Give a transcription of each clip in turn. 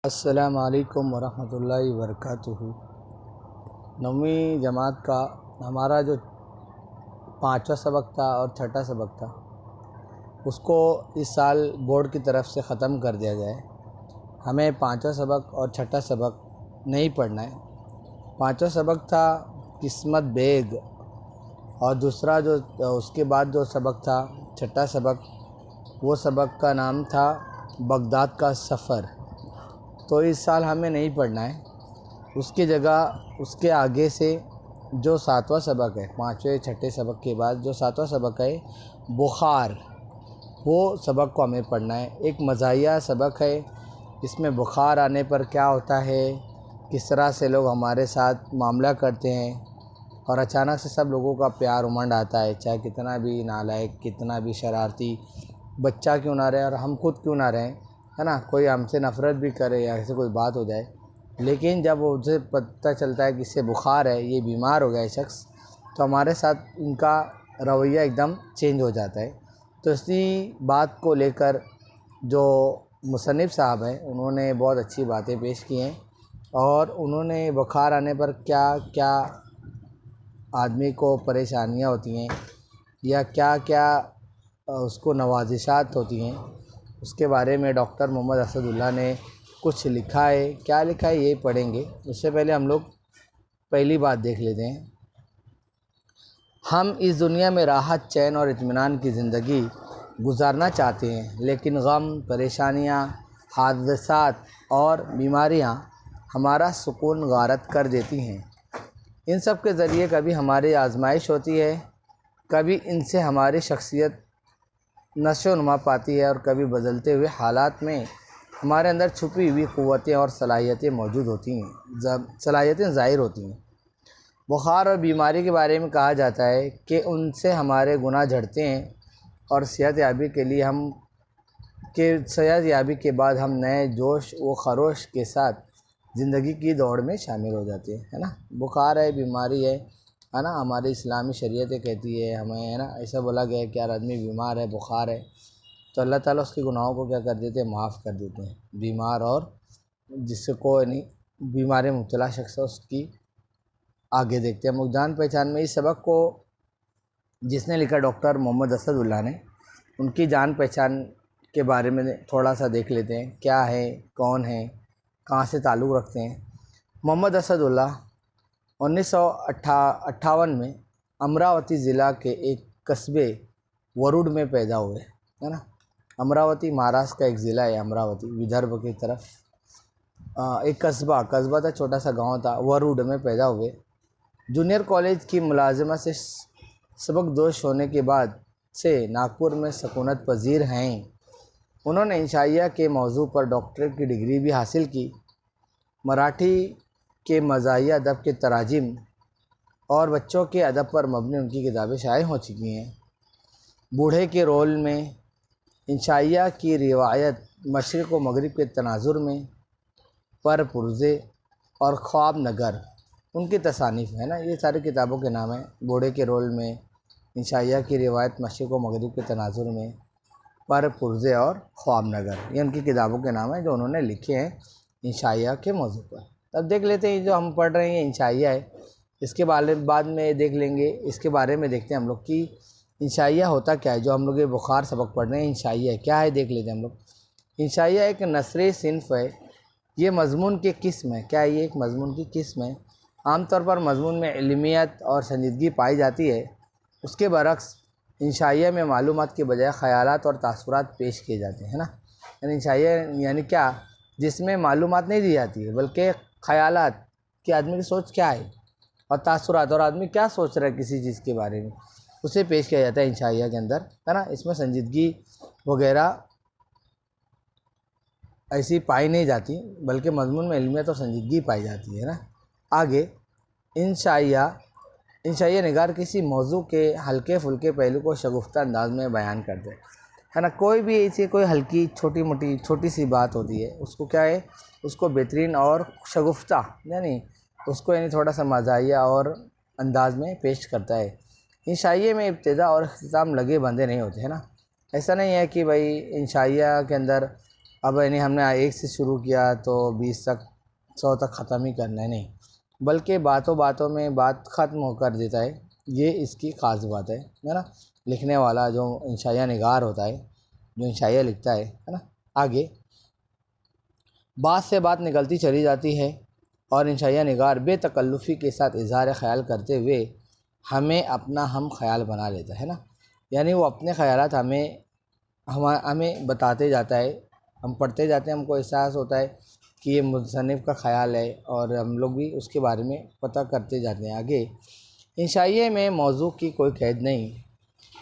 अस्सलामु अलैकुम वरहमतुल्लाहि वबरकातुहू। नौवीं जमात का हमारा जो पाँचवा सबक था और छठा सबक था उसको इस साल बोर्ड की तरफ से ख़त्म कर दिया गया है। हमें पाँचवा सबक और छठा सबक नहीं पढ़ना है। पाँचवा सबक था किस्मत बेग और दूसरा जो उसके बाद जो सबक था छठा सबक, वो सबक का नाम था बगदाद का सफ़र। तो इस साल हमें नहीं पढ़ना है। उसकी जगह उसके आगे से जो सातवां सबक है, पाँचवें छठे सबक के बाद जो सातवां सबक है बुखार, वो सबक को हमें पढ़ना है। एक मज़ाहिया सबक है। इसमें बुखार आने पर क्या होता है, किस तरह से लोग हमारे साथ मामला करते हैं और अचानक से सब लोगों का प्यार उमड़ आता है, चाहे कितना भी नालायक, कितना भी शरारती बच्चा क्यों ना रहे और हम खुद क्यों ना रहें, है ना। कोई हमसे नफ़रत भी करे या ऐसे कोई बात हो जाए, लेकिन जब उसे पता चलता है कि इससे बुखार है, ये बीमार हो गया है शख्स, तो हमारे साथ इनका रवैया एकदम चेंज हो जाता है। तो इसी बात को लेकर जो मुसन्निफ़ साहब हैं उन्होंने बहुत अच्छी बातें पेश की हैं और उन्होंने बुखार आने पर क्या क्या आदमी को परेशानियां होती हैं या क्या क्या उसको नवाजिशात होती हैं, उसके बारे में डॉक्टर मोहम्मद असदुल्लाह ने कुछ लिखा है। क्या लिखा है ये पढ़ेंगे। उससे पहले हम लोग पहली बात देख लेते हैं। हम इस दुनिया में राहत, चैन और इत्मीनान की ज़िंदगी गुजारना चाहते हैं, लेकिन गम, परेशानियां, हादसात और बीमारियां हमारा सुकून गारत कर देती हैं। इन सब के ज़रिए कभी हमारी आजमाइश होती है, कभी इनसे हमारी शख्सियत नशोनुमा पाती है और कभी बदलते हुए हालात में हमारे अंदर छुपी हुई क़ुव्वतें और सलाहियतें मौजूद होती हैं, सलाहियतें ज़ाहिर होती हैं। बुखार और बीमारी के बारे में कहा जाता है कि उनसे हमारे गुनाह झड़ते हैं और सेहत याबी के बाद हम नए जोश व खरोश के साथ ज़िंदगी की दौड़ में शामिल हो जाते हैं, है ना। बुखार है, बीमारी है ना। हमारी इस्लामी शरीयतें कहती है हमें, है ना, ऐसा बोला गया है कि यार आदमी बीमार है, बुखार है, तो अल्लाह ताला उसके गुनाहों को क्या कर देते हैं, माफ़ कर देते हैं। बीमार और जिसको यानी बीमारी में मुब्तला शख्स है उसकी आगे देखते हैं। हम जान पहचान में इस सबक को जिसने लिखा डॉक्टर मोहम्मद असदुल्लाह ने, उनकी जान पहचान के बारे में थोड़ा सा देख लेते हैं। क्या है, कौन है, कहाँ से ताल्लुक़ रखते हैं। मोहम्मद असदुल्लाह 1958 में अमरावती ज़िला के एक कस्बे वरुड में पैदा हुए, है ना। अमरावती महाराष्ट्र का एक ज़िला है, अमरावती विदर्भ की तरफ एक कस्बा था, छोटा सा गांव था, वरुड में पैदा हुए। जूनियर कॉलेज की मुलाजमत से सबकदोश होने के बाद से नागपुर में सकूनत पजीर हैं। उन्होंने इंशाइया के मौजू पर डॉक्टरेट की डिग्री भी हासिल की। मराठी के मज़ाहिया अदब के तराजिम और बच्चों के अदब पर मबनी उनकी किताबें शाये हो चुकी हैं। बूढ़े के रोल में इंशाइया की रिवायत, मशरिक़ व मगरिब के तनाजुर में, पर पुरज़े और ख्वाब नगर उनकी तसानीफ़ है ना। ये सारी किताबों के नाम हैं। बूढ़े के रोल में, इंशाइया की रिवायत, मशरिक़ व मगरिब के तनाजुर में, पर पुरज़े और ख्वाब नगर, ये उनकी किताबों के नाम हैं जो उन्होंने लिखे हैं इंशाइया के मौजू पर। तब देख लेते हैं जो हम पढ़ रहे हैं इंशाइया है, इसके बारे बाद में देख लेंगे। इसके बारे में देखते हैं हम लोग कि इंशाइया होता क्या है। जो हम लोग ये बुखार सबक पढ़ रहे हैं, इंशाइया क्या है, देख लेते हैं हम लोग। इंशाइया एक नसरी सिन्फ़ है। ये मज़मून की किस्म है। क्या है ये? एक मज़मून की किस्म है। आमतौर पर मज़मून में इल्मियत और संजीदगी पाई जाती है। उसके बरक्स इंशाइया में मालूमात के बजाय ख़यालात और तासुरात पेश किए जाते हैं, है ना। यानी इंशाइया यानी क्या, जिसमें मालूमात नहीं दी जाती है बल्कि ख़यालात कि आदमी की सोच क्या है और तासुरात और आदमी क्या सोच रहा है किसी चीज़ के बारे में, उसे पेश किया जाता है इंशाइया के अंदर, है ना। इसमें संजीदगी वगैरह ऐसी पाई नहीं जाती बल्कि मज़मून में इल्मियत और संजीदगी पाई जाती है ना। आगे इंशाइया निगार किसी मौजू के हल्के फुल्के पहलू को शगुफ्ता अंदाज में बयान करते हैं, है ना। कोई भी ऐसी कोई हल्की छोटी सी बात होती है, उसको क्या है, उसको बेहतरीन और शगुफ्ता यानी उसको यानी थोड़ा सा मज़ाहिया और अंदाज में पेश करता है। इंशाइया में इब्तिदा और इख्तिताम लगे बंधे नहीं होते, है ना। ऐसा नहीं है कि भाई इंशाइया के अंदर अब यानी हमने 1 से शुरू किया तो 20 तक 100 तक ख़त्म ही करना है, नहीं, बल्कि बातों बातों में बात ख़त्म होकर देता है। ये इसकी ख़ास बात है ना। लिखने वाला जो इंशाइया निगार होता है, जो इंशाइया लिखता है ना, आगे बात से बात निकलती चली जाती है और इंशाइया निगार बेतकल्लुफ़ी के साथ इज़हार ख़याल करते हुए हमें अपना हम ख़याल बना लेता है ना। यानी वो अपने ख़यालात हमें बताते जाता है, हम पढ़ते जाते हैं, हमको एहसास होता है कि ये मुसन्निफ़ का ख़याल है और हम लोग भी उसके बारे में पता करते जाते हैं। आगे इंशाइये में मौज़ू की कोई क़ैद नहीं,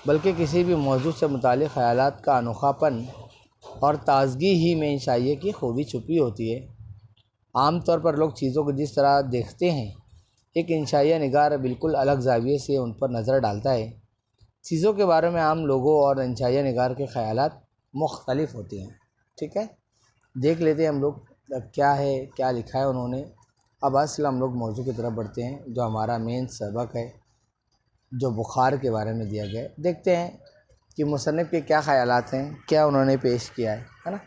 बल्कि किसी भी मौज़ू से मुताल्लिक़ ख़यालात का अनोखापन और ताज़गी ही में इंशाइये की खूबी छुपी होती है। आम तौर पर लोग चीज़ों को जिस तरह देखते हैं, एक इंशाइया निगार बिल्कुल अलग ज़ाविये से उन पर नज़र डालता है। चीज़ों के बारे में आम लोगों और इंशाइया निगार के ख़यालात मुख्तलिफ होते हैं। ठीक है, देख लेते हैं हम लोग क्या है, क्या लिखा है उन्होंने। अब असल हम लोग मौजू की तरफ बढ़ते हैं, जो हमारा मेन सबक है, जो बुखार के बारे में दिया गया है। देखते हैं कि मुसन्निफ़ के क्या ख़यालात हैं, क्या उन्होंने पेश किया है ना।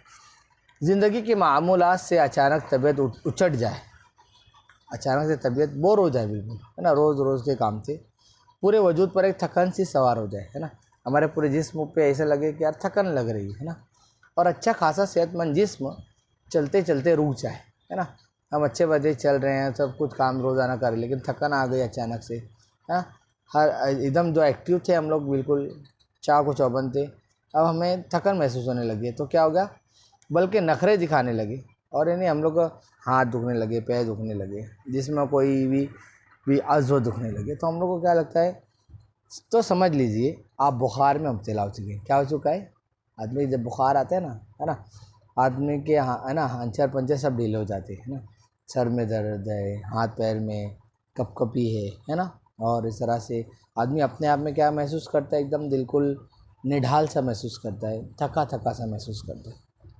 ज़िंदगी के मामूलात से अचानक तबीयत उचट जाए, अचानक से तबीयत बोर हो जाए बिल्कुल, है ना, रोज़ रोज़ के काम से पूरे वजूद पर एक थकन सी सवार हो जाए, है ना। हमारे पूरे जिस्म पे ऐसा लगे कि यार थकन लग रही है ना। और अच्छा खासा सेहतमंद जिस्म चलते चलते रुक जाए, है ना। हम अच्छे बजे चल रहे हैं, सब कुछ काम रोज़ाना कर, लेकिन थकन आ गई अचानक से, है। हर एकदम जो एक्टिव थे हम लोग, बिल्कुल चाक़ चौबंद थे, अब हमें थकन महसूस होने लगी है। तो क्या होगा, बल्कि नखरे दिखाने लगे और यानी हम लोग का हाथ दुखने लगे, पैर दुखने लगे, जिसमें कोई भी अज़्व दुखने लगे। तो हम लोग को क्या लगता है, तो समझ लीजिए आप बुखार में मुब्तला हो चुके हैं। क्या हो चुका है, आदमी जब बुखार आता है ना, है ना, आदमी के है ना हांचर पंचर सब ढीले हो जाते हैं, है ना। सर में दर्द है, हाथ पैर में कपकपी है ना। और इस तरह से आदमी अपने आप में क्या महसूस करता है, एकदम बिल्कुल निढाल सा महसूस करता है, थका थका सा महसूस करता है।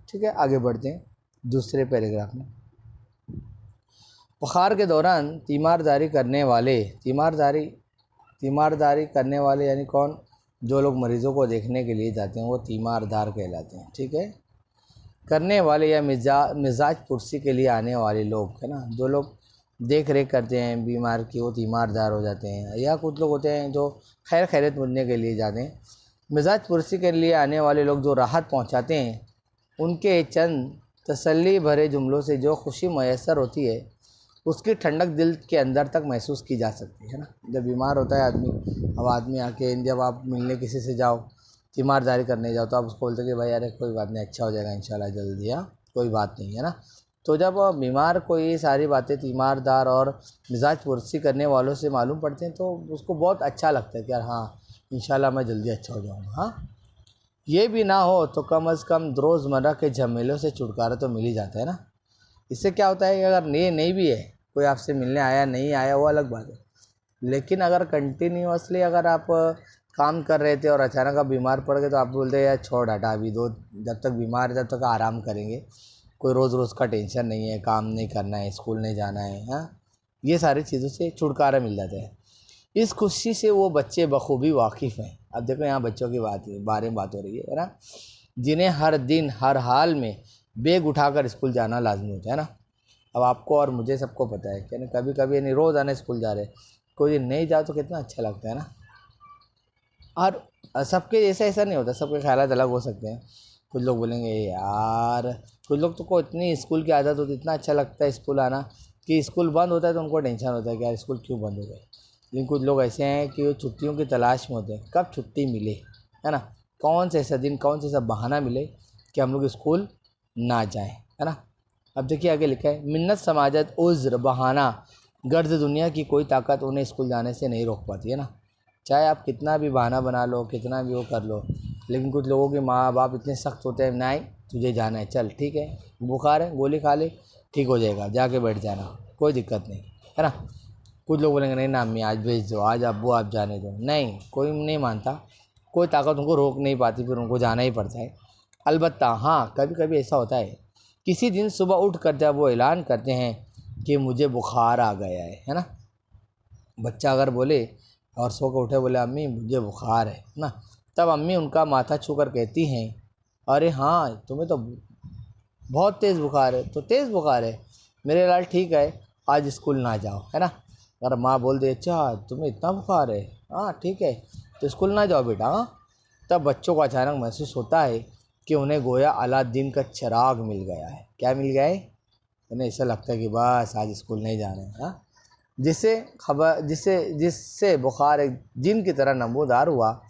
ठीक है, आगे बढ़ते हैं दूसरे पैराग्राफ में। बुखार के दौरान तीमारदारी करने वाले यानी कौन, जो लोग मरीज़ों को देखने के लिए जाते हैं वो तीमारदार कहलाते हैं। ठीक है, करने वाले या मिजाज पुरसी के लिए आने वाले लोग, है ना, जो लोग देख रेख करते हैं बीमार की, वो तीमारदार हो जाते हैं। या कुछ लोग होते हैं जो खैर खैरियत पूछने के लिए जाते हैं। मिजाज पुरसी के लिए आने वाले लोग जो राहत पहुंचाते हैं, उनके चंद तसल्ली भरे जुमलों से जो खुशी मैसर होती है, उसकी ठंडक दिल के अंदर तक महसूस की जा सकती है ना। जब बीमार होता है आदमी, अब आदमी आके जब आप मिलने किसी से जाओ, तीमारदारी करने जाओ, तो आप उसको बोलते कि भाई अरे कोई बात नहीं, अच्छा हो जाएगा इंशाल्लाह जल्दी, हाँ कोई बात नहीं, है ना। तो जब बीमार को ये सारी बातें तीमारदार और मिजाज पुरसी करने वालों से मालूम पड़ते हैं, तो उसको बहुत अच्छा लगता है कि यार हाँ इंशाल्लाह मैं जल्दी अच्छा हो जाऊँगा। हाँ, ये भी ना हो तो कम अज़ कम रोज़मर्रा के झमेलों से छुटकारा तो मिल ही जाता है ना। इससे क्या होता है कि अगर ये नहीं भी है, कोई आपसे मिलने आया नहीं आया वो अलग बात है, लेकिन अगर कंटिन्यूअसली अगर आप काम कर रहे थे और अचानक आप बीमार पड़ गए, तो आप बोलते हैं यार छोड़ हटा, अभी दो, जब तक बीमार है तब तक आराम करेंगे, कोई रोज़ रोज़ का टेंशन नहीं है, काम नहीं करना है, स्कूल नहीं जाना है। हाँ, ये सारी चीज़ों से छुटकारा मिल जाता है। इस खुशी से वो बच्चे बखूबी वाकिफ़ हैं। अब देखो यहाँ बच्चों की बारे में बात हो रही है ना, जिन्हें हर दिन हर हाल में बैग उठाकर स्कूल जाना लाजमी होता है ना। अब आपको और मुझे सबको पता है कि कभी कभी यानी रोज़ आने स्कूल जा रहे हैं, कोई दिन नहीं जाओ तो कितना अच्छा लगता है ना। और सबके जैसा ऐसा नहीं होता, सबके ख्यालात अलग हो सकते हैं। कुछ लोग बोलेंगे यार, कुछ लोग तो को इतनी स्कूल की आदत होती है, इतना अच्छा लगता है स्कूल आना, कि स्कूल बंद होता है तो उनको टेंशन होता है कि यार स्कूल क्यों बंद हो गए। लेकिन कुछ लोग ऐसे हैं कि वो छुट्टियों की तलाश में होते हैं, कब छुट्टी मिले, है ना, कौन से ऐसा दिन, कौन से ऐसा बहाना मिले कि हम लोग स्कूल ना जाएं, है ना। अब देखिए आगे लिखा है, मिन्नत समाजत उज़्र बहाना गर्द दुनिया की कोई ताकत उन्हें स्कूल जाने से नहीं रोक पाती, है ना। चाहे आप कितना भी बहाना बना लो, कितना भी वो कर लो, लेकिन कुछ लोगों के माँ बाप इतने सख्त होते हैं, नहीं तुझे जाना है, चल ठीक है, बुखार है गोली खा ले, ठीक हो जाएगा, जाके बैठ जाना, कोई दिक्कत नहीं, है ना। कुछ लोग बोलेंगे नहीं ना अम्मी आज भेज दो, आज अब्बू आप जाने दो, नहीं, कोई नहीं मानता, कोई ताकत उनको रोक नहीं पाती, फिर उनको जाना ही पड़ता है। अलबत्ता हाँ, कभी कभी ऐसा होता है, किसी दिन सुबह उठ कर जब वो ऐलान करते हैं कि मुझे बुखार आ गया है ना। बच्चा अगर बोले और सो कर उठे बोले अम्मी मुझे बुखार है ना, तब अम्मी उनका माथा छू कर कहती हैं, अरे हाँ तुम्हें तो बहुत तेज़ बुखार है, तो तेज़ बुखार है मेरे लाल, ठीक है आज स्कूल ना जाओ, है ना। अगर माँ बोल दे अच्छा तुम्हें इतना बुखार है, हाँ ठीक है तो स्कूल ना जाओ बेटा, हाँ, तब बच्चों को अचानक महसूस होता है कि उन्हें गोया अलादीन का चिराग मिल गया है। क्या मिल गया है? उन्हें ऐसा लगता है कि बस आज स्कूल नहीं जाना है, हाँ। जिससे बुखार एक जिन की तरह नमूदार हुआ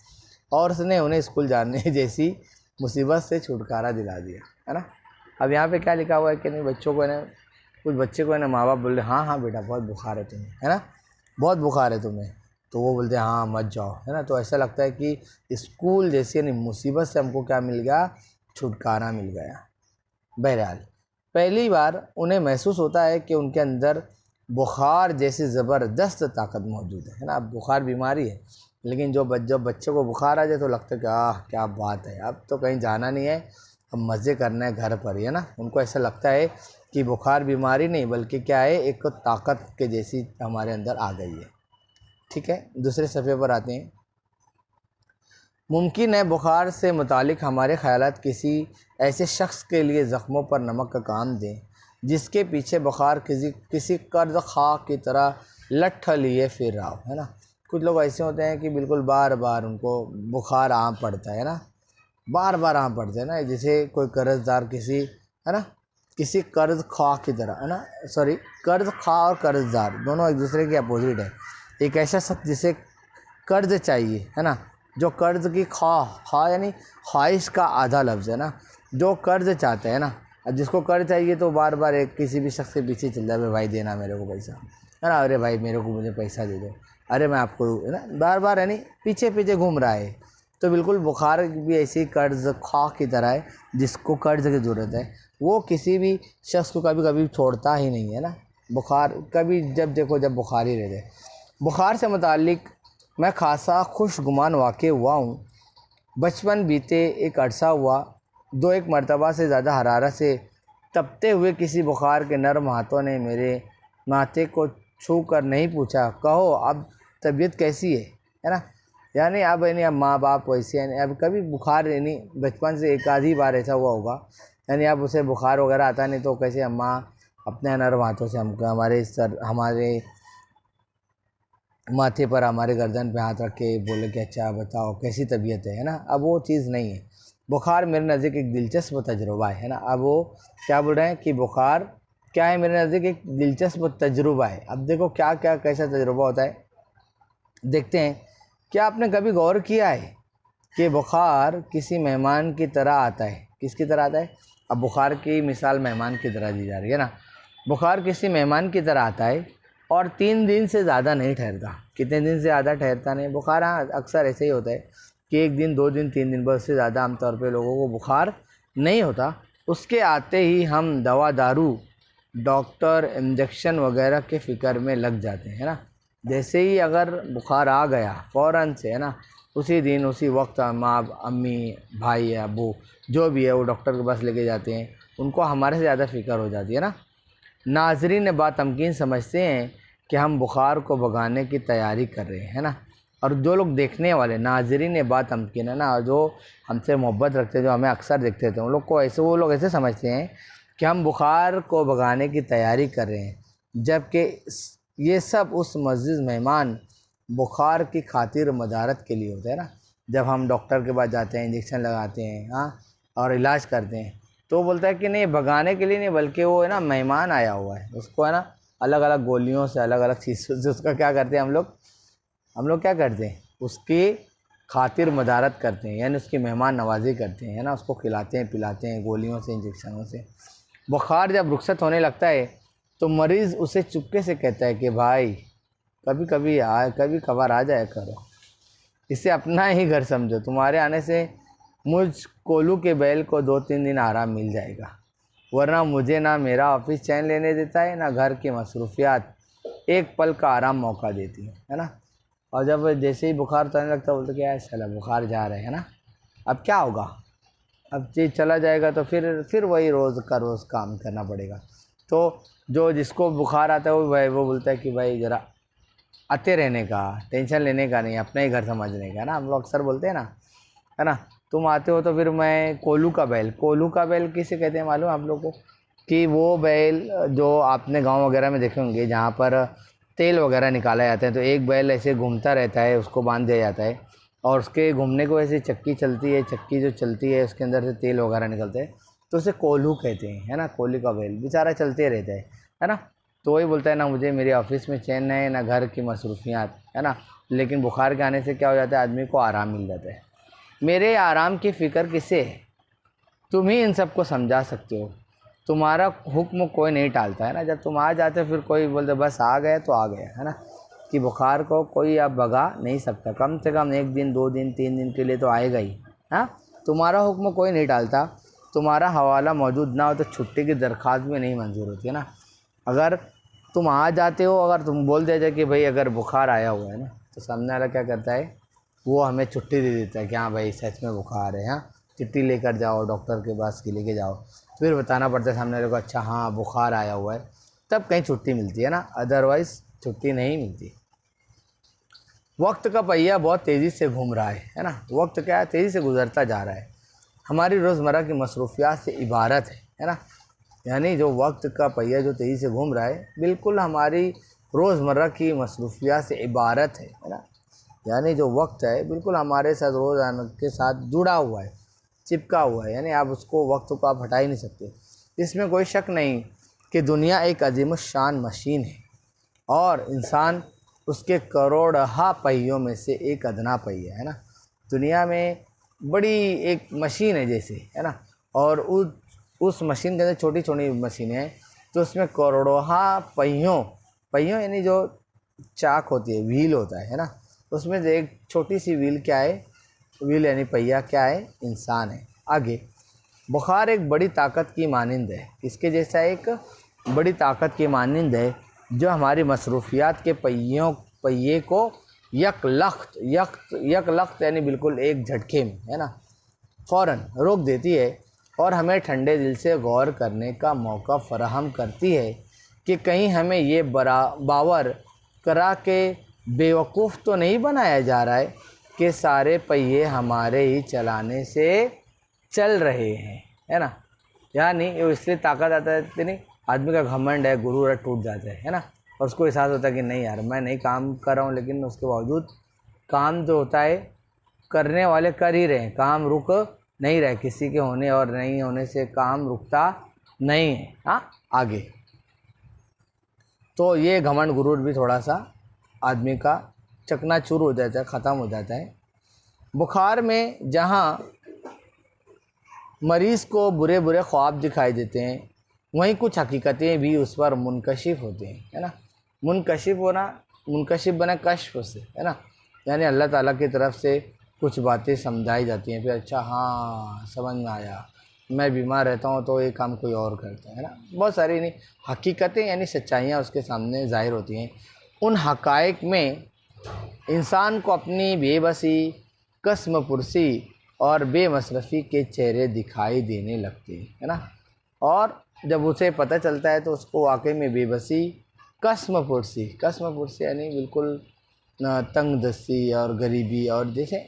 और उसने उन्हें स्कूल जाने जैसी मुसीबत से छुटकारा दिला दिया, है ना। अब यहाँ पे क्या लिखा हुआ है कि नहीं, बच्चों को ना, कुछ बच्चे को ना माँ बाप बोल रहे हाँ हाँ बेटा बहुत बुखार है तुम्हें, है ना, बहुत बुखार है तुम्हें, तो वो बोलते हैं हाँ मत जाओ, है ना। तो ऐसा लगता है कि स्कूल जैसी यानी मुसीबत से हमको क्या मिल गया, छुटकारा मिल गया। बहरहाल पहली बार उन्हें महसूस होता है कि उनके अंदर बुखार जैसी ज़बरदस्त ताकत मौजूद है ना। अब बुखार बीमारी है, लेकिन जब बच्चे को बुखार आ जाए तो लगता है कि क्या बात है, अब तो कहीं जाना नहीं है, अब मज़े करना है घर पर ही, है ना। उनको ऐसा लगता है कि बुखार बीमारी नहीं बल्कि क्या है, एक ताकत के जैसी हमारे अंदर आ गई है। ठीक है, दूसरे सफ़े पर आते हैं। मुमकिन है बुखार से मुतालिक हमारे ख़यालात किसी ऐसे शख्स के लिए ज़ख्मों पर नमक का काम दें जिसके पीछे बुखार किसी कर्ज खा की तरह लठ लिए फिर रहा हो, है ना। कुछ लोग ऐसे होते हैं कि बिल्कुल बार बार उनको बुखार आम पड़ता है ना, बार बार आम पड़ता है ना, जैसे कोई कर्जदार किसी, है ना, किसी कर्ज खा की तरह, है ना, सॉरी, कर्ज खा और कर्जदार दोनों एक दूसरे के अपोजिट है। एक ऐसा शख्स जिसे कर्ज चाहिए, है ना, जो कर्ज की खा यानी ख्वाहिश का आधा लफ्ज़ है ना, जो कर्ज चाहते हैं ना, अब जिसको कर्ज चाहिए तो बार बार एक किसी भी शख्स के पीछे चल जाए, भाई देना मेरे को पैसा, है ना, अरे भाई मेरे को मुझे पैसा दे दो, अरे मैं आपको, है ना, बार बार यानी पीछे पीछे घूम रहा है। तो बिल्कुल बुखार भी ऐसी कर्ज खा की तरह है, जिसको कर्ज की ज़रूरत है वो किसी भी शख्स को कभी कभी छोड़ता ही नहीं है ना। बुखार कभी जब देखो जब बुखार ही रहते। बुखार से मुतालिक मैं खासा खुशगुमान वाक़ हुआ हूँ। बचपन बीते एक अरसा हुआ, दो एक मरतबा से ज़्यादा हरारत से तपते हुए किसी बुखार के नरम हाथों ने मेरे माथे को छू कर नहीं पूछा कहो अब तबीयत कैसी है ना। यानी अब यानी अब माँ बाप वैसे यानी अब कभी बुखार यानी बचपन से एक आधी बार ऐसा हुआ होगा, यानी अब उसे बुखार वगैरह आता नहीं तो कैसे अम्मा अपने नरम हाथों से हमको हमारे माथे पर हमारे गर्दन पे हाथ रख के बोले कि अच्छा बताओ कैसी तबीयत है ना। अब वो चीज़ नहीं है। बुखार मेरे नज़दीक एक दिलचस्प तजुर्बा है ना। अब वो क्या बोल रहे हैं कि बुखार क्या है, मेरे नज़दीक एक दिलचस्प तजुर्बा है। अब देखो क्या क्या कैसा तजुर्बा होता है, देखते हैं। क्या आपने कभी गौर किया है कि बुखार किसी मेहमान की तरह आता है? किसकी तरह आता है? अब बुखार की मिसाल मेहमान की तरह दी जा रही है ना। बुखार किसी मेहमान की तरह आता है और 3 दिन से ज़्यादा नहीं ठहरता। कितने दिन से ज़्यादा ठहरता नहीं बुखार। हाँ, अक्सर ऐसे ही होता है कि 1 दिन 2 दिन 3 दिन, बस से ज़्यादा आमतौर पे लोगों को बुखार नहीं होता। उसके आते ही हम दवा दारू, डॉक्टर, इंजेक्शन वगैरह के फ़िक्र में लग जाते हैं ना। जैसे ही अगर बुखार आ गया फ़ौरन से, है ना, उसी दिन उसी वक्त माँ, अम्मी, भाई या अबू जो भी है वो डॉक्टर के पास लेके जाते हैं। उनको हमारे से ज़्यादा फ़िक्र हो जाती है ना। नाज़रीन बातमकीन समझते हैं कि हम बुखार को भगाने की तैयारी कर रहे हैं, है ना। और जो लोग देखने वाले नाज़रीन बातमकीन है ना, जो हमसे मोहब्बत रखते हैं, जो हमें अक्सर देखते थे, उन लोग को ऐसे, वो लोग ऐसे समझते हैं कि हम बुखार को भगाने की तैयारी कर रहे हैं, जबकि ये सब उस मज़ीज़ मेहमान बुखार की खातिर मदारत के लिए होता है ना। जब हम डॉक्टर के पास जाते हैं, इंजेक्शन लगाते हैं, हाँ, और इलाज करते हैं, तो बोलता है कि नहीं भगाने के लिए नहीं, बल्कि वो है ना मेहमान आया हुआ है, उसको है ना अलग अलग गोलियों से, अलग अलग चीज़ों से उसका क्या करते हैं हम लोग क्या करते हैं, उसकी खातिर मदारत करते हैं, यानी उसकी मेहमान नवाजी करते हैं, है ना। उसको खिलाते हैं पिलाते हैं गोलियों से, इंजेक्शनों से। बुखार जब रुखसत होने लगता है तो मरीज़ उसे चुपके से कहता है कि भाई कभी कभार आ जाया करो, इसे अपना ही घर समझो, तुम्हारे आने से मुझ कोलू के बैल को 2-3 दिन आराम मिल जाएगा, वरना मुझे ना मेरा ऑफिस चैन लेने देता है, ना घर की मसरूफियात एक पल का आराम मौका देती है ना। और जब जैसे ही बुखार उतरने लगता है बोलते क्या है चला बुखार जा रहे है ना, अब क्या होगा, अब चीज़ चला जाएगा तो फिर वही रोज़ का रोज़ काम करना पड़ेगा। तो जो जिसको बुखार आता है वो बोलता है कि भाई ज़रा आते रहने का, टेंशन लेने का नहीं, अपना ही घर समझने का ना, हम लोग अक्सर बोलते हैं ना, है ना। तुम आते हो तो फिर मैं कोल्हू का बैल किसे कहते हैं मालूम आप लोगों को? कि वो बैल जो आपने गांव वगैरह में देखे होंगे जहाँ पर तेल वगैरह निकाला जाता है, तो एक बैल ऐसे घूमता रहता है, उसको बांध दिया जाता है और उसके घूमने को ऐसे चक्की चलती है, चक्की जो चलती है उसके अंदर से तेल वगैरह निकलते हैं, तो उसे कोल्हू कहते हैं, है ना। कोल्हू का बैल बेचारा चलते रहता है ना। तो वही बोलता है ना, मुझे मेरे ऑफिस में चैन है ना घर की मसरूफियात, है ना, लेकिन बुखार के आने से क्या हो जाता है, आदमी को आराम मिल जाता है। मेरे आराम की फ़िक्र किसे है? तुम ही इन सबको समझा सकते हो। तुम्हारा हुक्म कोई नहीं टालता, है ना। जब तुम आ जाते हो फिर कोई बोलते बस आ गए तो आ गए, है ना। कि बुखार को कोई अब भगा नहीं सकता, कम से कम 1 दिन 2 दिन 3 दिन के लिए तो आएगा ही। हाँ, तुम्हारा हुक्म कोई नहीं टालता। तुम्हारा हवाला मौजूद ना हो तो छुट्टी की दरख्वास्त भी नहीं मंजूर होती, है ना। अगर तुम आ जाते हो, अगर तुम बोल देते कि भाई अगर बुखार आया हुआ है ना, तो सामने वाला क्या करता है, वो हमें छुट्टी दे देता है कि हाँ भाई सच में बुखार है, हाँ चिट्ठी लेकर जाओ डॉक्टर के पास की लेके जाओ। फिर बताना पड़ता है सामने वाले को, अच्छा हाँ बुखार आया हुआ है, तब कहीं छुट्टी मिलती है ना, अदरवाइज़ छुट्टी नहीं मिलती। वक्त का पहिया बहुत तेज़ी से घूम रहा है ना। वक्त क्या है, तेज़ी से गुजरता जा रहा है, हमारी रोज़मर्रा की मसरूफियात से इबारत है ना। यानी जो वक्त का पहिया जो तेज़ी से घूम रहा है, बिल्कुल हमारी रोज़मर्रा की मसरूफियात से इबारत है ना। यानी जो वक्त है बिल्कुल हमारे साथ रोज़ाना के साथ जुड़ा हुआ है, चिपका हुआ है, यानी आप उसको वक्त को आप हटा ही नहीं सकते। इसमें कोई शक नहीं कि दुनिया एक अजीम शान मशीन है और इंसान उसके करोड़हा पहियों में से एक अदना पहिया है ना। दुनिया में बड़ी एक मशीन है जैसे, है ना, और उस मशीन के अंदर छोटी छोटी मशीनें हैं, तो उसमें करोड़हा पहियों यानी जो चाक होती है, व्हील होता है ना, उसमें से एक छोटी सी व्हील क्या है, व्हील यानी पहिया क्या है, इंसान है। आगे बुखार एक बड़ी ताकत की मानिंद है, इसके जैसा एक बड़ी ताकत की मानिंद है जो हमारी मसरूफियात के पहिए को यक लख्त यानी बिल्कुल एक झटके में, है ना, फ़ौरन रोक देती है और हमें ठंडे दिल से गौर करने का मौका फराहम करती है कि कहीं हमें ये बावर करा के बेवकूफ़ तो नहीं बनाया जा रहा है कि सारे पहिए हमारे ही चलाने से चल रहे हैं, है ना। यानी इसलिए ताकत आता है कि नहीं, आदमी का घमंड है, गुरूर टूट जाता है ना, और उसको एहसास होता है कि नहीं यार मैं नहीं काम कर रहा हूँ, लेकिन उसके बावजूद काम जो होता है करने वाले कर ही रहे हैं, काम रुक नहीं रहे, किसी के होने और नहीं होने से काम रुकता नहीं है। हाँ, आगे तो ये घमंड गुरूर भी थोड़ा सा आदमी का चकनाचूर हो जाता है, ख़त्म हो जाता है। बुखार में जहाँ मरीज़ को बुरे बुरे ख्वाब दिखाई देते हैं, वहीं कुछ हकीकतें भी उस पर मुनकशिफ होती हैं, है ना। मुनकशिफ बना कश्फ से, है ना, यानी अल्लाह ताला की तरफ से कुछ बातें समझाई जाती हैं, फिर अच्छा हाँ समझ में आया, मैं बीमार रहता हूँ तो ये काम कोई और करता है ना। बहुत सारी नहीं हकीकतें यानी सच्चाइयाँ उसके सामने ज़ाहिर होती हैं। उन हक़ाइक़ में इंसान को अपनी बेबसी, कस्म पुरसी और बेमसरफ़ी के चेहरे दिखाई देने लगते हैं, है ना। और जब उसे पता चलता है तो उसको वाकई में बेबसी, कस्म पुरसी यानी बिल्कुल तंग दस्ती और गरीबी और जैसे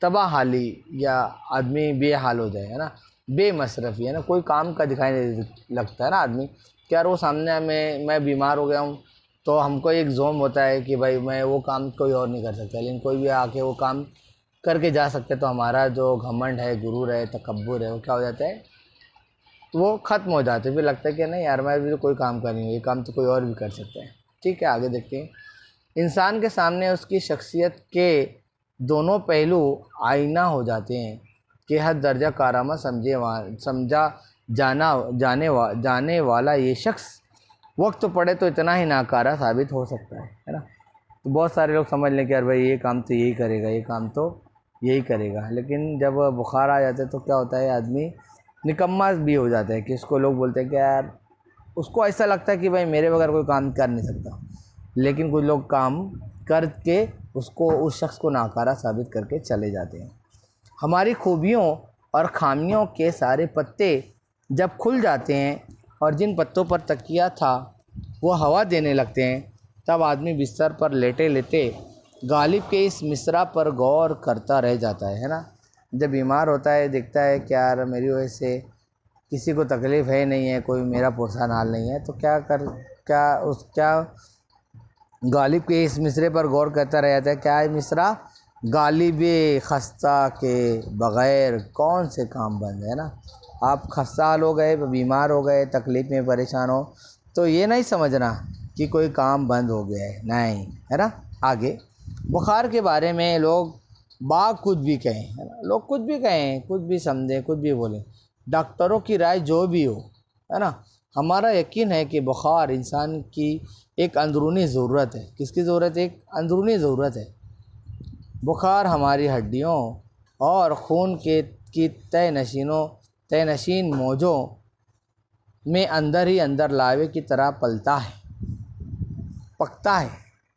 तबाहाली या आदमी बेहाल हो जाए, है ना, बेमसरफ़ी, है ना, कोई काम का दिखाई नहीं लगता है ना आदमी कि यार वो सामने में मैं बीमार हो गया हूँ, तो हमको एक जोम होता है कि भाई मैं वो काम कोई और नहीं कर सकता, लेकिन कोई भी आके वो काम करके जा सकते, तो हमारा जो घमंड है, गुरूर है, तकब्बुर है, वो क्या हो जाता है, वो ख़त्म हो जाते हैं। फिर लगता है कि नहीं यार मैं भी तो कोई काम कर रही हूँ, ये काम तो कोई और भी कर सकता है। ठीक है, आगे देखते हैं। इंसान के सामने उसकी शख्सियत के दोनों पहलू आईना हो जाते हैं कि हद दर्जा कारामा समझा जाने वाला ये शख्स वक्त पड़े तो इतना ही नाकारा साबित हो सकता है ना। तो बहुत सारे लोग समझ लें कि यार भाई ये काम तो यही करेगा, ये काम तो यही करेगा, लेकिन जब बुखार आ जाता है तो क्या होता है, आदमी निकम्मा भी हो जाता है कि इसको लोग बोलते हैं कि यार, उसको ऐसा लगता है कि भाई मेरे बगैर कोई काम कर नहीं सकता, लेकिन कुछ लोग काम करके उसको उस शख्स को नाकारा साबित करके चले जाते हैं। हमारी खूबियों और खामियों के सारे पत्ते जब खुल जाते हैं और जिन पत्तों पर तकिया था वो हवा देने लगते हैं, तब आदमी बिस्तर पर लेटे लेटे गालिब के इस मिसरा पर गौर करता रह जाता है ना। जब बीमार होता है देखता है कि यार मेरी वजह से किसी को तकलीफ़ है नहीं है, कोई मेरा पुरसान हाल नहीं है, तो क्या गालिब के इस मिसरे पर गौर करता रह जाता है। क्या है मिसरा? गालिब खस्ता के बग़ैर कौन से काम बंद है ना। आप खस्ता हाल हो गए, बीमार हो गए, तकलीफ़ में परेशान हो, तो ये नहीं समझना कि कोई काम बंद हो गया है, नहीं, है ना। आगे बुखार के बारे में लोग कुछ भी कहें, है ना, लोग कुछ भी कहें, कुछ भी समझें, कुछ भी बोलें, डॉक्टरों की राय जो भी हो, है ना, हमारा यकीन है कि बुखार इंसान की एक अंदरूनी ज़रूरत है। किसकी ज़रूरत है? एक अंदरूनी ज़रूरत है। बुखार हमारी हड्डियों और खून के की तय नशीन मौजों में अंदर ही अंदर लावे की तरह पकता है,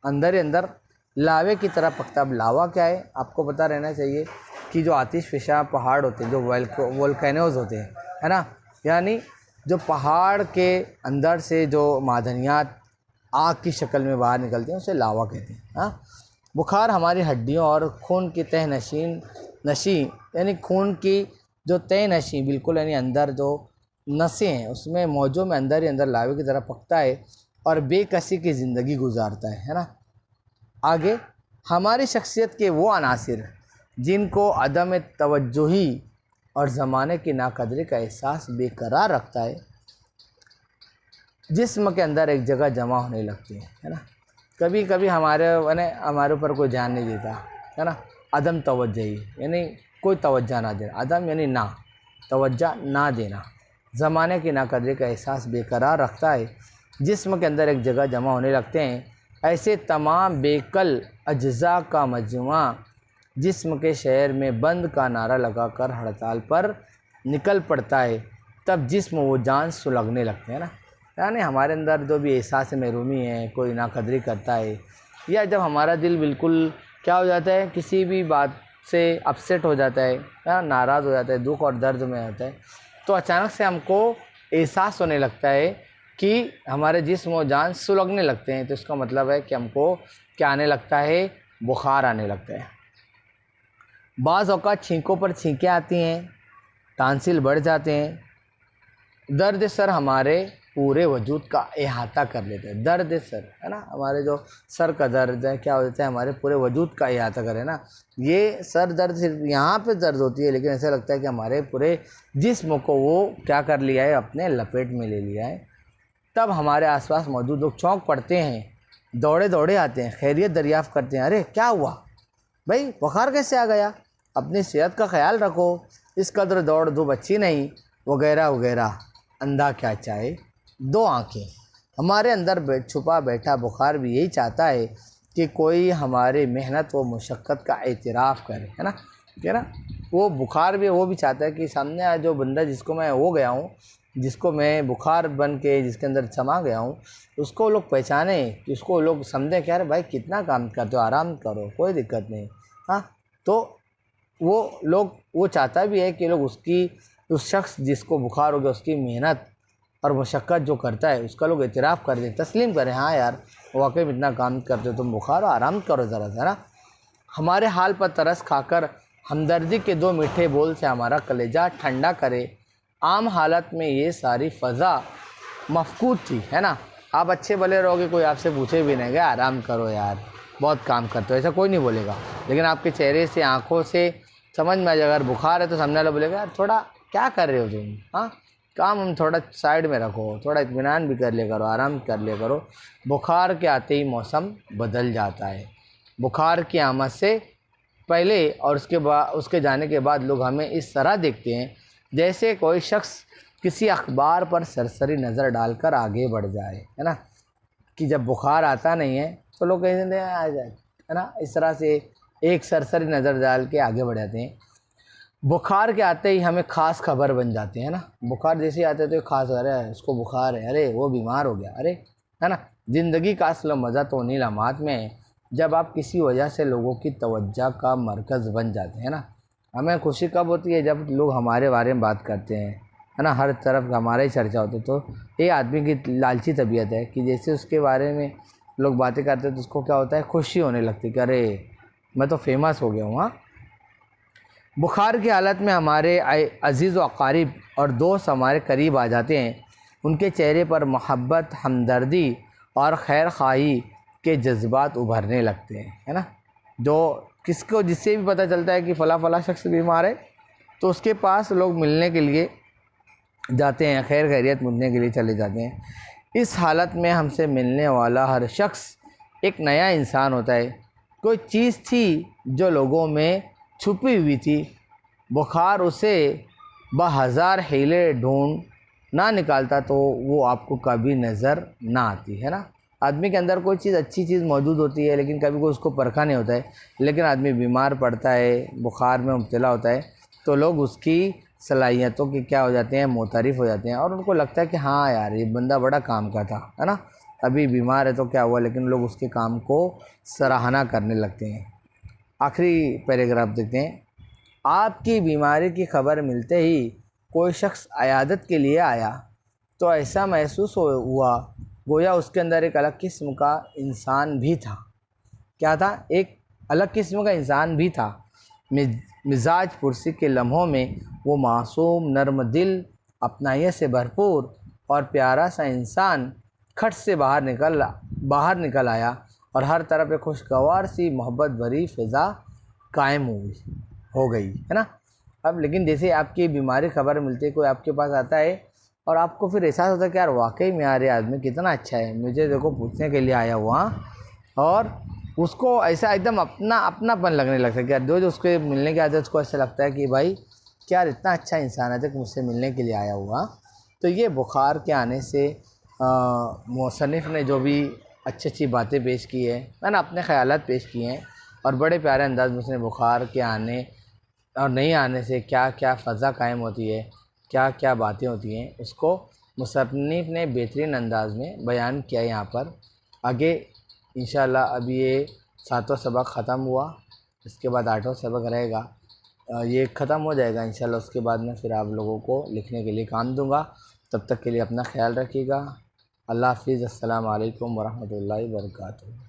अंदर ही अंदर लावे की तरह पकता। अब लावा क्या है आपको पता रहना चाहिए कि जो आतिशफ़िशा पहाड़ होते हैं, जो वोल्केनोज़ होते हैं, है ना, यानी जो पहाड़ के अंदर से जो मादनियात आग की शक्ल में बाहर निकलते हैं, उसे लावा कहते हैं। हाँ, बुखार हमारी हड्डियों और खून की तय नशी यानी खून की जो तय नशी बिल्कुल यानी अंदर जो नसें हैं उसमें मौजों में अंदर ही अंदर लावे की तरह पकता है और बेकसी की ज़िंदगी गुजारता है ना। आगे हमारी शख्सियत के वो अनासिर जिनको अदम तवज्जुही और ज़माने की नाकदरी का एहसास बेकरार रखता है, जिस्म के अंदर एक जगह जमा होने लगती है ना। कभी कभी हमारे ऊपर कोई ध्यान नहीं देता, है ना। अदम तवज्जुही यानी कोई तवज्जो ना देना, अदम यानी ना, तवज्जो ना देना, ज़माने की नाकदरी का एहसास बेकरार रखता है, जिस्म के अंदर एक जगह जमा होने लगते हैं। ऐसे तमाम बेकल अज्जा का मजमुआ जिस्म के शहर में बंद का नारा लगाकर हड़ताल पर निकल पड़ता है, तब जिस्म वो जान सुलगने लगते हैं ना। यानी हमारे अंदर जो भी एहसास महरूमी है, कोई नाकदरी करता है, या जब हमारा दिल बिल्कुल क्या हो जाता है, किसी भी बात से अपसेट हो जाता है या नाराज़ हो जाता है, दुख और दर्द में होता है, तो अचानक से हमको एहसास होने लगता है कि हमारे जिस्म और जान सुलगने लगते हैं। तो इसका मतलब है कि हमको क्या आने लगता है? बुखार आने लगता है। बाज़ औक़ात छींकों पर छींकें आती हैं, टांसिल बढ़ जाते हैं, दर्द सर हमारे पूरे वजूद का अहाता कर लेते हैं। दर्द सर, है ना, हमारे जो सर का दर्द है क्या हो जाता है, हमारे पूरे वजूद का अहाता करे ना। ये सर दर्द सिर्फ यहाँ पे दर्द होती है, लेकिन ऐसा लगता है कि हमारे पूरे जिस्म को वो क्या कर लिया है, अपने लपेट में ले लिया है। तब हमारे आसपास मौजूद लोग चौंक पड़ते हैं, दौड़े दौड़े आते हैं, खैरियत दरियाफ़्त करते हैं। अरे क्या हुआ भाई, बुखार कैसे आ गया? अपनी सेहत का ख्याल रखो, इस कदर दौड़ धूप अच्छी नहीं, वगैरह वगैरह। अंधा क्या चाहे दो आँखें। हमारे अंदर छुपा बैठा बुखार भी यही चाहता है कि कोई हमारे मेहनत व मुशक्क़त का एतराफ़ करे, है ना, ठीक है ना। वो बुखार भी वो भी चाहता है कि सामने जो बंदा जिसको मैं हो गया हूँ, जिसको मैं बुखार बन के जिसके अंदर समा गया हूँ, उसको लोग पहचाने, कि उसको लोग समझें कि अरे भाई कितना काम करते हो, आराम करो, कोई दिक्कत नहीं। हाँ, तो वो लोग वो चाहता भी है कि लोग उस शख्स जिसको बुखार हो गया उसकी मेहनत और मशक्क़त जो करता है उसका लोग एतराफ़ कर दें, तस्लीम करें, हाँ यार वाकई में इतना काम करते हो तुम, बुखार हो, आराम करो ज़रा सा ना। हमारे हाल पर तरस खाकर हमदर्दी के दो मीठे बोल से हमारा कलेजा ठंडा करे। आम हालत में ये सारी फ़ज़ा मफकूद थी, है ना। आप अच्छे भले रहोगे, कोई आपसे पूछे भी नहीं गया आराम करो यार, बहुत काम करते हो, ऐसा कोई नहीं बोलेगा। लेकिन आपके चेहरे से, आँखों से समझ में आ जाएगा, अगर बुखार है तो सामने वाला बोलेगा यार थोड़ा क्या कर रहे हो तुम, हाँ काम हम थोड़ा साइड में रखो, थोड़ा इत्मीनान भी कर लिया करो, आराम कर लिया करो। बुखार के आते ही मौसम बदल जाता है। बुखार की आमद से पहले और उसके जाने के बाद लोग हमें इस तरह देखते हैं जैसे कोई शख्स किसी अखबार पर सरसरी नज़र डालकर आगे बढ़ जाए, है ना, कि जब बुखार आता नहीं है तो लोग कहते हैं आ जाए, है ना, इस तरह से एक सरसरी नज़र डाल के आगे बढ़ जाते हैं। बुखार के आते ही हमें ख़ास खबर बन जाते हैं ना। बुखार जैसे ही आते तो ख़ास, अरे उसको बुखार है, अरे वो बीमार हो गया, अरे, है ना। ज़िंदगी का असल मज़ा तो उन्हीं लम्हात में है जब आप किसी वजह से लोगों की तवज्जो का मरकज़ बन जाते हैं ना। हमें खुशी कब होती है? जब लोग हमारे बारे में बात करते हैं, है ना, हर तरफ हमारा ही चर्चा होती है। तो ये आदमी की लालची तबीयत है कि जैसे उसके बारे में लोग बातें करते हैं तो उसको क्या होता है, खुशी होने लगती है कि अरे मैं तो फेमस हो गया हूँ। हाँ, बुखार की हालत में हमारे अजीज़ व अकारीब और दोस्त हमारे करीब आ जाते हैं। उनके चेहरे पर मोहब्बत, हमदर्दी और खैर ख़ाही के जज्बात उभरने लगते हैं, है ना। जो किसको जिससे भी पता चलता है कि फ़ला शख्स बीमार है तो उसके पास लोग मिलने के लिए जाते हैं, खैर खैरियत पूछने के लिए चले जाते हैं। इस हालत में हमसे मिलने वाला हर शख्स एक नया इंसान होता है। कोई चीज़ थी जो लोगों में छुपी हुई थी, बुखार उसे बहज़ार हीले ढूंढ ना निकालता तो वो आपको कभी नज़र ना आती, है ना। आदमी के अंदर कोई चीज़, अच्छी चीज़ मौजूद होती है, लेकिन कभी कोई उसको परखा नहीं होता है। लेकिन आदमी बीमार पड़ता है, बुखार में मुब्तला होता है, तो लोग उसकी सलाहियतों के क्या हो जाते हैं, मोतारिफ़ हो जाते हैं, और उनको लगता है कि हाँ यार ये बंदा बड़ा काम का था, है ना। अभी बीमार है तो क्या हुआ, लेकिन लोग उसके काम को सराहना करने लगते हैं। आखिरी पैराग्राफ देखते हैं। आपकी बीमारी की खबर मिलते ही कोई शख्स अयादत के लिए आया तो ऐसा महसूस हुआ गोया उसके अंदर एक अलग किस्म का इंसान भी था। क्या था? एक अलग किस्म का इंसान भी था। मिजाज पुरसी के लम्हों में वो मासूम, नर्म दिल, अपनाइयत से भरपूर और प्यारा सा इंसान खट से बाहर निकल आया और हर तरफ एक खुशगवार सी मोहब्बत भरी फ़िज़ा कायम हो गई, है ना। अब लेकिन जैसे आपकी बीमारी खबर मिलती है, कोई आपके पास आता है और आपको फिर एहसास होता है कि यार वाकई में यार ये आदमी कितना अच्छा है, मुझे देखो पूछने के लिए आया हुआ, और उसको ऐसा एकदम अपनापन लगने लगता है कि यार जो उसके मिलने के आदत उसको ऐसा लगता है कि भाई क्या इतना अच्छा इंसान है जो मुझसे मिलने के लिए आया हुआ। तो ये बुखार के आने से मुसन्निफ़ ने जो भी अच्छी बातें पेश की है, मैंने अपने ख़यालात पेश किए हैं, और बड़े प्यारे अंदाज में उसने बुखार के आने और नहीं आने से क्या क्या फ़ज़ा कायम होती है, क्या क्या बातें होती हैं, उसको मुसन्निफ़ ने बेहतरीन अंदाज में बयान किया यहाँ पर। आगे इंशाअल्लाह अभी ये 7वां सबक ख़त्म हुआ, इसके बाद 8वां सबक रहेगा। ये ख़त्म हो जाएगा इंशाअल्लाह, उसके बाद मैं फिर आप लोगों को लिखने के लिए काम दूँगा। तब तक के लिए अपना ख्याल रखिएगा। अल्लाह हाफ़िज़। अस्सलामु अलैकुम वरहमतुल्लाहि वबरकातुहू।